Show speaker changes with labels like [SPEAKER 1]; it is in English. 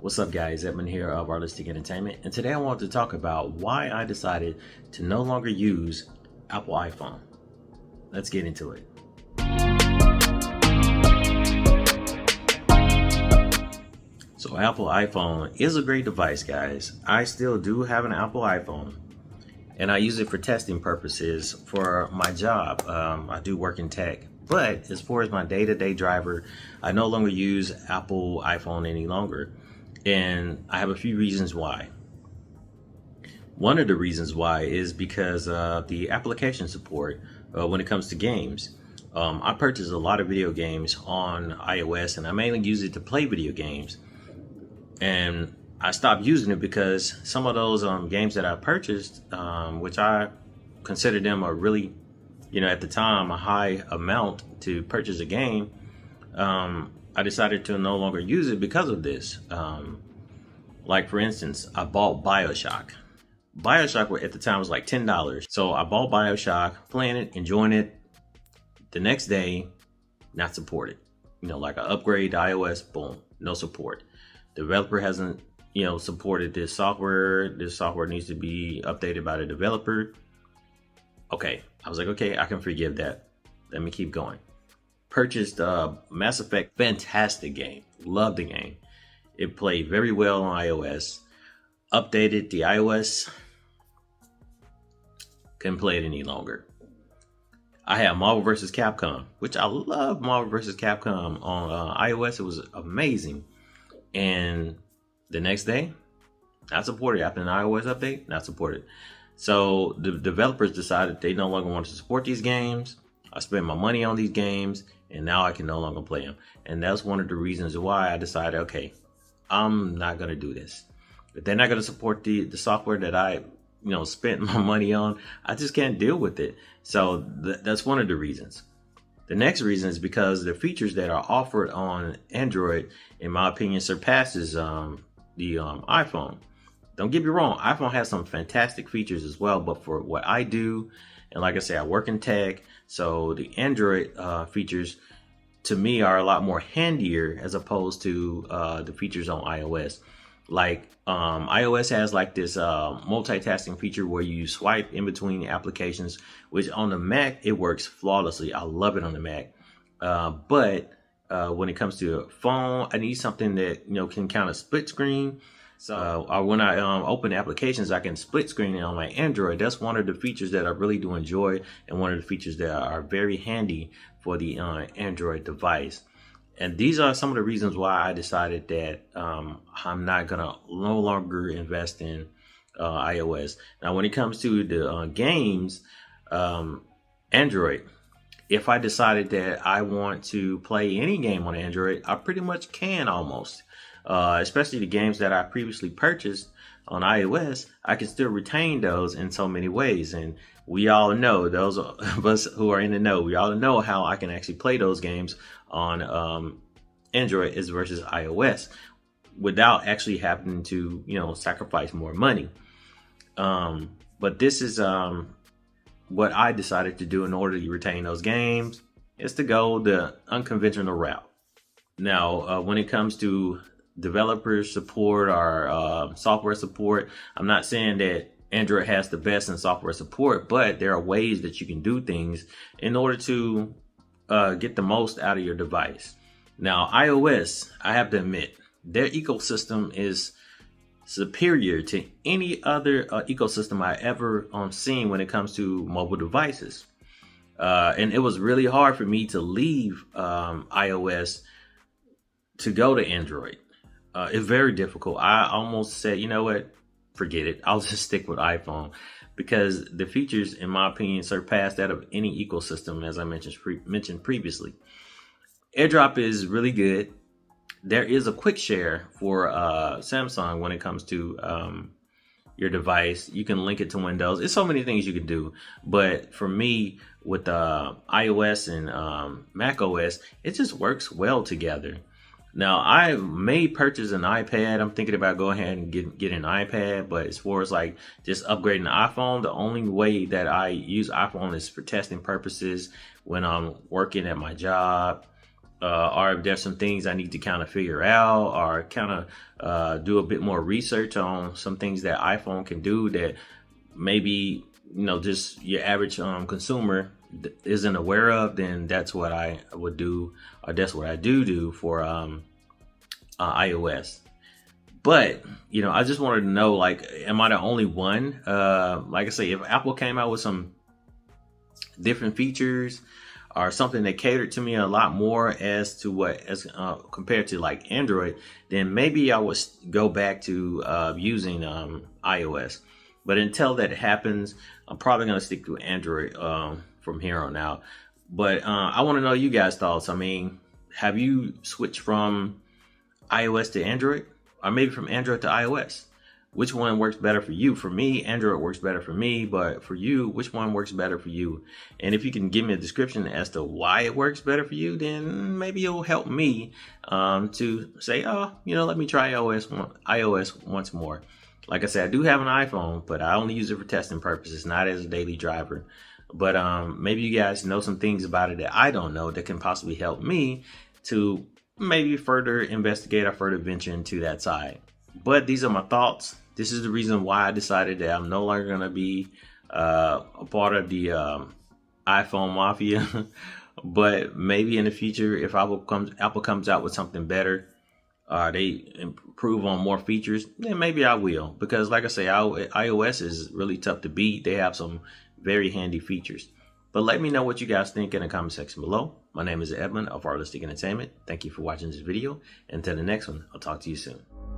[SPEAKER 1] What's up guys, Edmund here of Artistic Entertainment, and today I want to talk about why I decided to no longer use Apple iPhone. Let's get into it. So Apple iPhone is a great device, guys. I still do have an Apple iPhone and I use it for testing purposes for my job. I do work in tech, but as far as my day-to-day driver, I no longer use Apple iPhone any longer. And I have a few reasons why. One of the reasons why is because of the application support when it comes to games. I purchase a lot of video games on iOS and I mainly use it to play video games. And I stopped using it because some of those games that I purchased, which I consider them a really, at the time, a high amount to purchase a game, I decided to no longer use it because of this. Like for instance, I bought BioShock. BioShock at the time was like $10. So I bought BioShock, playing it, enjoying it. The next day, not supported. Like an upgrade to iOS, boom, no support. Developer hasn't, supported this software. This software needs to be updated by the developer. Okay, I was like, okay, I can forgive that. Let me keep going. Purchased Mass Effect, fantastic game. Love the game. It played very well on iOS. Updated the iOS. Couldn't play it any longer. I have Marvel vs. Capcom, which I love Marvel vs. Capcom on iOS. It was amazing. And the next day, not supported. After an iOS update, not supported. So the developers decided they no longer wanted to support these games. I spent my money on these games and now I can no longer play them. And that's one of the reasons why I decided, okay, I'm not going to do this. If they're not going to support the software that I, spent my money on, I just can't deal with it. So that's one of the reasons. The next reason is because the features that are offered on Android, in my opinion, surpasses the iPhone. Don't get me wrong, iPhone has some fantastic features as well, but for what I do, and like I say, I work in tech, so the Android features to me are a lot more handier as opposed to the features on iOS. Like iOS has like this multitasking feature where you swipe in between applications, which on the Mac, it works flawlessly. I love it on the Mac. But when it comes to a phone, I need something that, can kind of split screen. So when I open applications, I can split screen it on my Android. That's one of the features that I really do enjoy and one of the features that are very handy for the Android device. And these are some of the reasons why I decided that I'm not going to no longer invest in iOS. Now, when it comes to the games, Android, if I decided that I want to play any game on Android, I pretty much can almost. Especially the games that I previously purchased on iOS, I can still retain those in so many ways. And we all know, those of us who are in the know, we all know how I can actually play those games on Android as versus iOS without actually having to, sacrifice more money. But this is what I decided to do in order to retain those games, is to go the unconventional route. Now, when it comes to developer support or software support, I'm not saying that Android has the best in software support, but there are ways that you can do things in order to get the most out of your device. Now, iOS, I have to admit, their ecosystem is superior to any other ecosystem I ever seen when it comes to mobile devices. And it was really hard for me to leave iOS to go to Android. It's very difficult. I almost said, you know what, forget it. I'll just stick with iPhone because the features, in my opinion, surpass that of any ecosystem, as I mentioned previously. AirDrop is really good. There is a quick share for Samsung when it comes to your device. You can link it to Windows. It's so many things you can do. But for me, with iOS and Mac OS, it just works well together. Now, I may purchase an iPad. I'm thinking about going ahead and get an iPad. But as far as like just upgrading the iPhone, the only way that I use iPhone is for testing purposes when I'm working at my job. or if there's some things I need to kind of figure out, or kind of do a bit more research on some things that iPhone can do that maybe, just your average consumer isn't aware of, then that's what I would do, or that's what I do for iOS. But, I just wanted to know, like, am I the only one? Like I say, if Apple came out with some different features or something that catered to me a lot more as compared to like Android, then maybe I would go back to using iOS. But until that happens, I'm probably going to stick to Android from here on out. But I want to know you guys' thoughts. I mean, have you switched from iOS to Android, or maybe from Android to iOS? Which one works better for you? For me, Android works better for me, but for you, which one works better for you? And if you can give me a description as to why it works better for you, then maybe it'll help me to say, let me try iOS once more. Like I said, I do have an iPhone, but I only use it for testing purposes, not as a daily driver. But maybe you guys know some things about it that I don't know that can possibly help me to maybe further investigate or further venture into that side. But these are my thoughts. This is the reason why I decided that I'm no longer going to be a part of the iPhone mafia. But maybe in the future, if Apple comes out with something better, they improve on more features, then maybe I will. Because like I say, iOS is really tough to beat. They have some very handy features. But let me know what you guys think in the comment section below. My name is Edmund of Artistic Entertainment. Thank you for watching this video. Until the next one, I'll talk to you soon.